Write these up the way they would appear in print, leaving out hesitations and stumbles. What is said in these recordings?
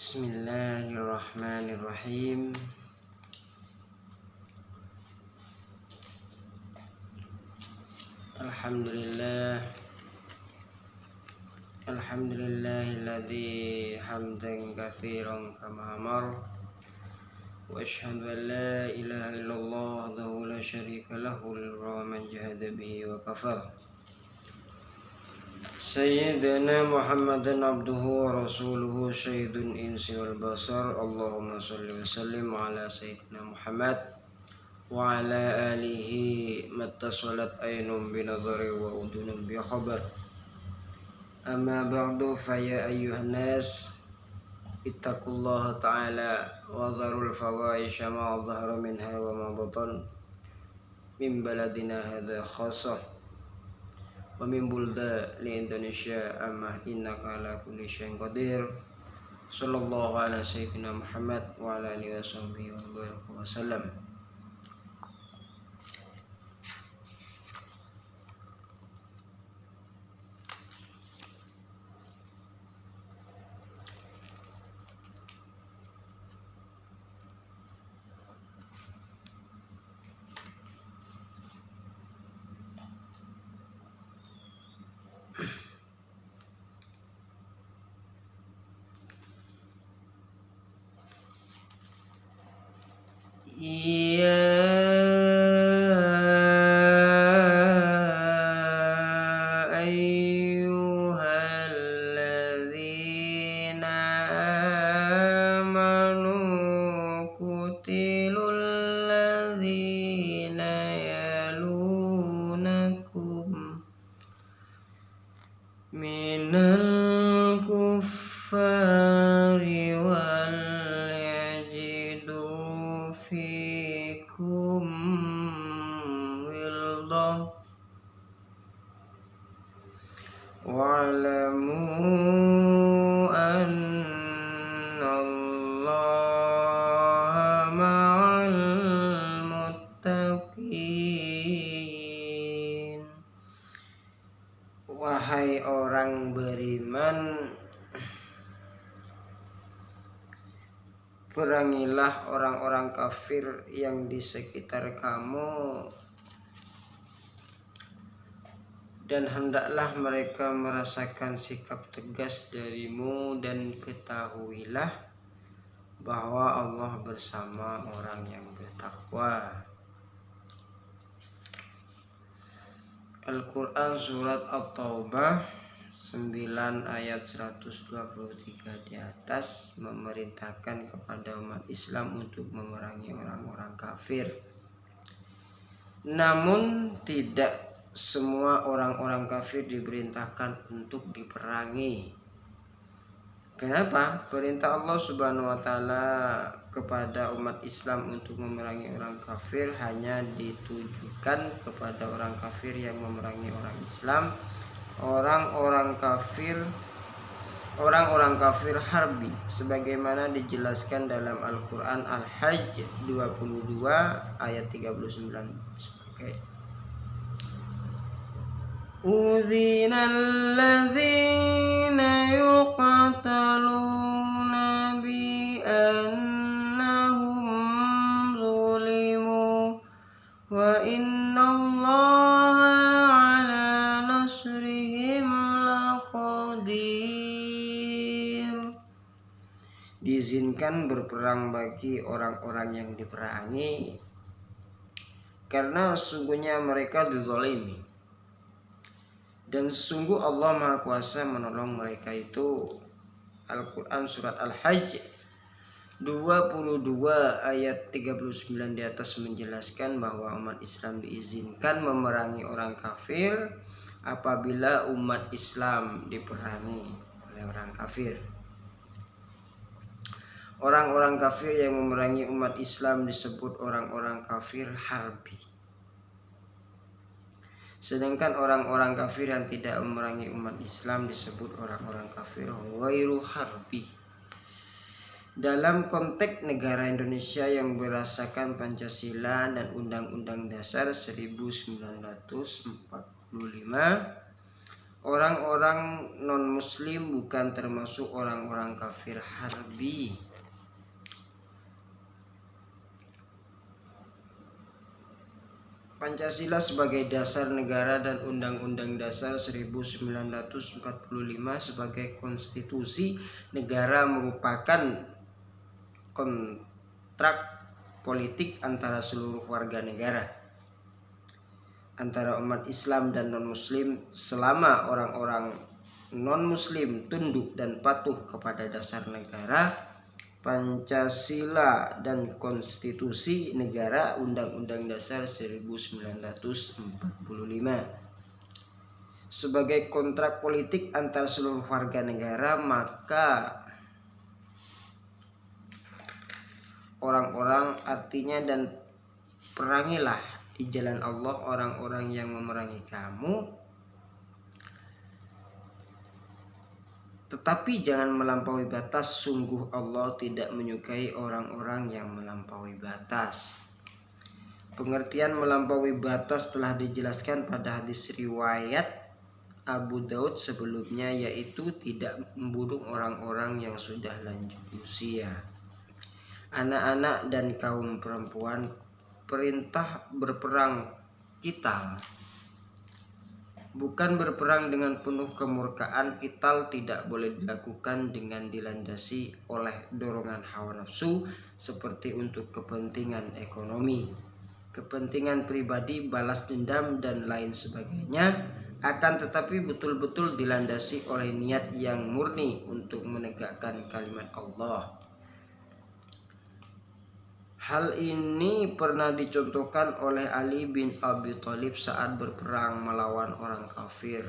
Bismillahirrahmanirrahim. Alhamdulillahilladzi hamdan katsiran kama amar. Wa asyhadu an la ilaha illallah wahdahu la syarika lahu wa man jahada bihi wa kafar. Sayyidina Muhammadan abduhu wa rasuluhu syahidun insi wal basar. Allahumma salli wa sallim ala Sayyidina Muhammad wa ala alihi mattasalat aynum binadhari wa udunum bi khabar. Amma ba'du fa ya ayyuhan nas ittaqullaha ta'ala wa dharul fawahisha ma dhahara minha wa ma batan min baladina hadha khassah wa min bulda li Indonesia amma innaka ala kulli syai'in qadir. Sallallahu ala sayyidina Muhammad wa ala alihi washabbihi wa baraka wa sallam. Ya ayyuhalladzina amanu qutilul ladzina yalunakum minal kuffari wal yajidu fikum wildah wa'lamu annallaha ma'al muttaqin. Wahai orang beriman, perangilah orang-orang kafir yang di sekitar kamu, dan hendaklah mereka merasakan sikap tegas darimu, dan ketahuilah bahwa Allah bersama orang yang bertakwa. Al-Quran Surat At-Taubah 9 ayat 123 di atas memerintahkan kepada umat Islam untuk memerangi orang-orang kafir. Namun tidak semua orang-orang kafir diperintahkan untuk diperangi. Kenapa? Perintah Allah Subhanahu wa taala kepada umat Islam untuk memerangi orang kafir hanya ditujukan kepada orang kafir yang memerangi orang Islam, orang-orang kafir harbi, sebagaimana dijelaskan dalam Al-Quran Al-Hajj 22 ayat 39. Okay. Udzinal ladzina yuqataluna bi annahum zulimu wa innallaha ala nasrihim laqadir. Diizinkan berperang bagi orang-orang yang diperangi karena sesungguhnya mereka dizalimi, dan sesungguh Allah Maha Kuasa menolong mereka itu. Al-Quran Surat Al-Hajj 22 ayat 39 di atas menjelaskan bahwa umat Islam diizinkan memerangi orang kafir apabila umat Islam diperangi oleh orang kafir. Orang-orang kafir yang memerangi umat Islam disebut orang-orang kafir harbi. Sedangkan orang-orang kafir yang tidak memerangi umat Islam disebut orang-orang kafir ghairu harbi. Dalam konteks negara Indonesia yang berdasarkan Pancasila dan Undang-Undang Dasar 1945, Orang-orang non-muslim bukan termasuk orang-orang kafir harbi. Pancasila sebagai dasar negara dan Undang-Undang Dasar 1945 sebagai konstitusi negara merupakan kontrak politik antara seluruh warga negara, antara umat Islam dan non-muslim, selama orang-orang non-muslim tunduk dan patuh kepada dasar negara, Pancasila dan Konstitusi Negara Undang-Undang Dasar 1945 sebagai kontrak politik antar seluruh warga negara, maka orang-orang artinya dan perangilah di jalan Allah orang-orang yang memerangi kamu, tetapi jangan melampaui batas. Sungguh Allah tidak menyukai orang-orang yang melampaui batas. Pengertian melampaui batas telah dijelaskan pada hadis riwayat Abu Daud sebelumnya, yaitu tidak membunuh orang-orang yang sudah lanjut usia, anak-anak dan kaum perempuan. Perintah berperang qital bukan berperang dengan penuh kemurkaan. Qital tidak boleh dilakukan dengan dilandasi oleh dorongan hawa nafsu seperti untuk kepentingan ekonomi, kepentingan pribadi, balas dendam dan lain sebagainya, akan tetapi betul-betul dilandasi oleh niat yang murni untuk menegakkan kalimat Allah. Hal ini pernah dicontohkan oleh Ali bin Abi Thalib saat berperang melawan orang kafir.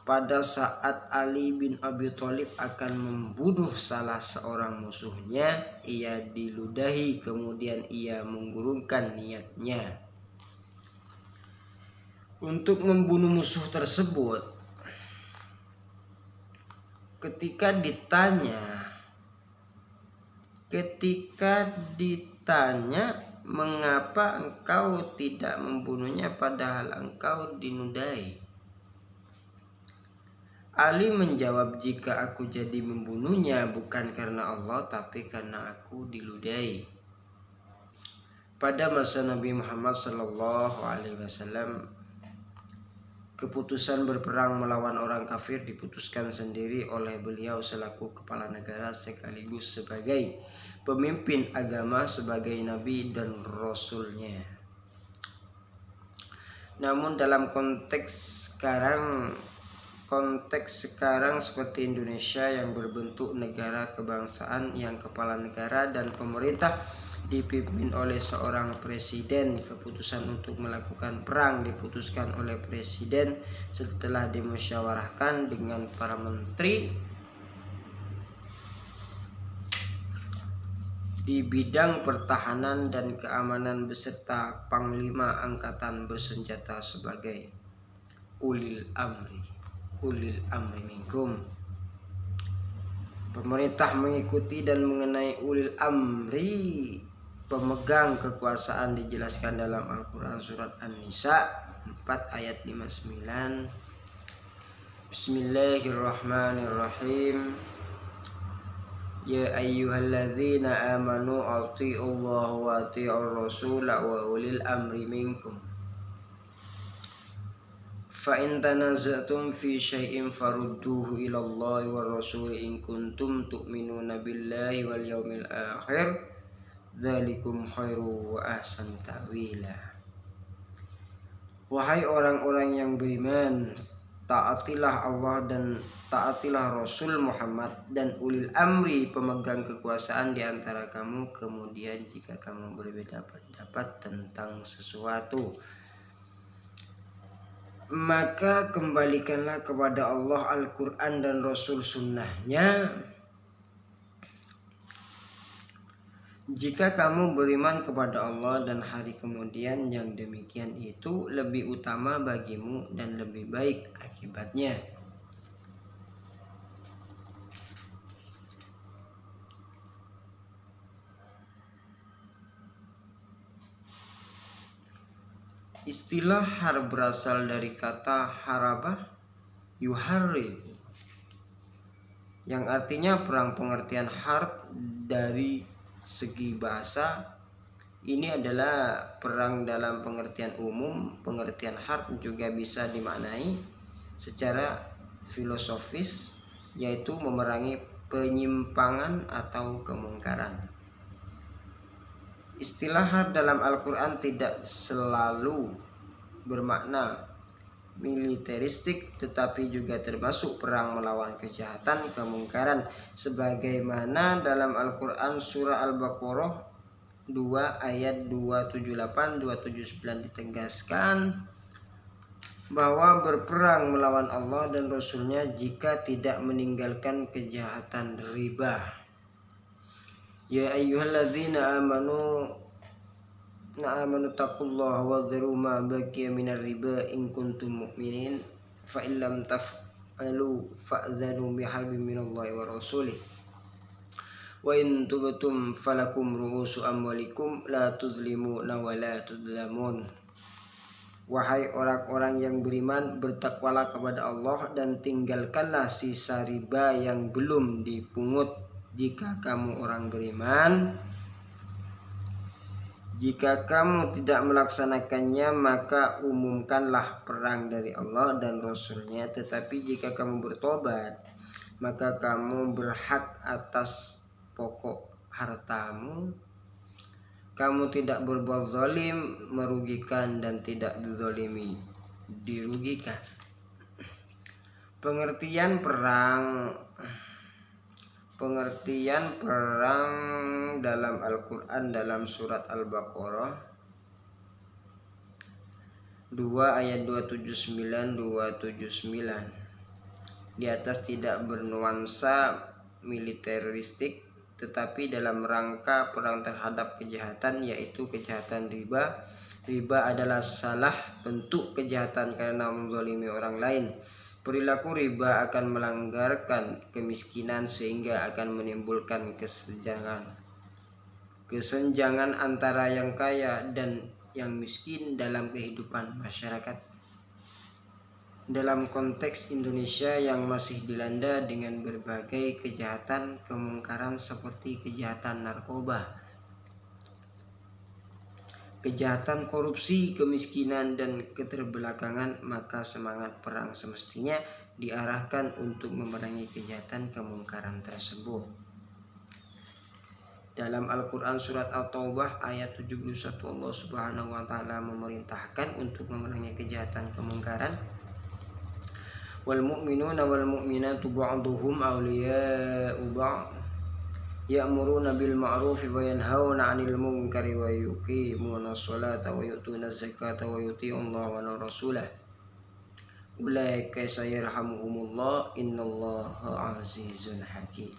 Pada saat Ali bin Abi Thalib akan membunuh salah seorang musuhnya, ia diludahi, kemudian ia menggurungkan niatnya untuk membunuh musuh tersebut. Ketika ditanya mengapa engkau tidak membunuhnya padahal engkau dinudai, Ali menjawab, jika aku jadi membunuhnya bukan karena Allah tapi karena aku diludahi. Pada masa Nabi Muhammad SAW, keputusan berperang melawan orang kafir diputuskan sendiri oleh beliau selaku kepala negara sekaligus sebagai pemimpin agama, sebagai nabi dan rasulnya. Namun dalam konteks sekarang seperti Indonesia yang berbentuk negara kebangsaan yang kepala negara dan pemerintah dipimpin oleh seorang presiden, keputusan untuk melakukan perang diputuskan oleh presiden setelah dimusyawarahkan dengan para menteri di bidang pertahanan dan keamanan beserta panglima angkatan bersenjata sebagai ulil amri minkum. Pemerintah mengikuti dan mengenai ulil amri, pemegang kekuasaan, dijelaskan dalam Al-Quran surat An-Nisa 4 ayat 59. Bismillahirrahmanirrahim. Ya ayyuhalladzina amanu ati'ullaha wa ati'ur rasula wa ulil amri minkum. Fa in tanaza'tum fi syai'in farudduhu ila Allahi war rasul in kuntum tu'minuna billahi wal yawmil akhir. Dzalikum khairu wa ahsanu ta'wila. Wahai orang-orang yang beriman, taatilah Allah dan taatilah Rasul Muhammad dan ulil amri, pemegang kekuasaan di antara kamu. Kemudian jika kamu berbeda pendapat tentang sesuatu, maka kembalikanlah kepada Allah Al-Quran dan Rasul Sunnahnya. Jika kamu beriman kepada Allah dan hari kemudian, yang demikian itu lebih utama bagimu dan lebih baik akibatnya. Istilah harb berasal dari kata haraba yuharib, yang artinya perang. Pengertian harb dari segi bahasa ini adalah perang dalam pengertian umum. Pengertian harb juga bisa dimaknai secara filosofis, yaitu memerangi penyimpangan atau kemungkaran. Istilah harb dalam Al-Quran tidak selalu bermakna militeristik, tetapi juga termasuk perang melawan kejahatan, kemungkaran, sebagaimana dalam Al-Quran surah Al-Baqarah 2 ayat 278-279 ditegaskan bahwa berperang melawan Allah dan Rasulnya jika tidak meninggalkan kejahatan riba. Ya ayyuhalladzina amanu taqullaha wa dharu ma baqiya minar riba in kuntum mu'minin fa illam taf'alu fa'dhanu biharbin minallahi wa rasulih wa in tubtum falakum ru'usu amwalikum la tudlimuna wa la tudlamun. Wahai orang-orang yang beriman, bertakwalah kepada Allah dan tinggalkanlah sisa riba yang belum dipungut. Jika kamu orang beriman, jika kamu tidak melaksanakannya, maka umumkanlah perang dari Allah dan Rasulnya. Tetapi jika kamu bertobat, maka kamu berhak atas pokok hartamu. Kamu tidak berbuat zalim, merugikan, dan tidak dizalimi, dirugikan. Pengertian perang dalam Al-Quran dalam surat Al-Baqarah 2 ayat 279-279 di atas tidak bernuansa militeristik, tetapi dalam rangka perang terhadap kejahatan, yaitu kejahatan riba. Riba adalah salah bentuk kejahatan karena menzalimi orang lain. Perilaku riba akan melanggarkan kemiskinan sehingga akan menimbulkan kesenjangan antara yang kaya dan yang miskin dalam kehidupan masyarakat. Dalam konteks Indonesia yang masih dilanda dengan berbagai kejahatan kemungkaran seperti kejahatan narkoba, kejahatan korupsi, kemiskinan, dan keterbelakangan, maka semangat perang semestinya diarahkan untuk memerangi kejahatan kemungkaran tersebut. Dalam Al-Quran surat At-Taubah ayat 71, Allah Subhanahu wa Ta'ala memerintahkan untuk memerangi kejahatan kemungkaran. Wal mu'minuna wal mu'minatu ba'duhum awliya'u ba'd ya'muruna bil ma'rufi wa yanhauna 'anil munkari wa yuqimuna sholata wa yu'tuna zakata wa yuti'ullaha wa rasulahu ulaika sayarhamuhumullah innallaha azizun hakim.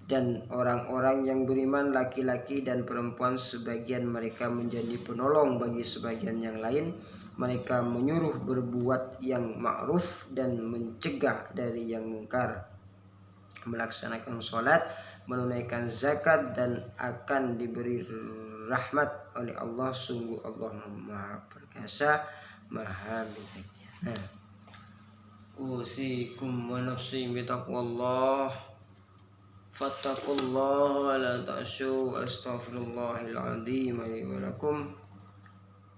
Dan orang-orang yang beriman laki-laki dan perempuan, sebagian mereka menjadi penolong bagi sebagian yang lain. Mereka menyuruh berbuat yang ma'ruf dan mencegah dari yang mungkar, melaksanakan sholat, menunaikan zakat, dan akan diberi rahmat oleh Allah. Sungguh Allah Maha Perkasa, Maha Bijaksana. Usikum wa nafsi bitaqwallah. Fattaqullaha wa la ta'syu. Astaghfirullahal azim li wa lakum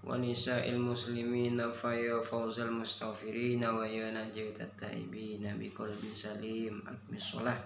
wa nisa'il muslimina fa ya fawzal mustaghfirina wa ya najat at-taibina bi qalbin salim. Aqmis shalah.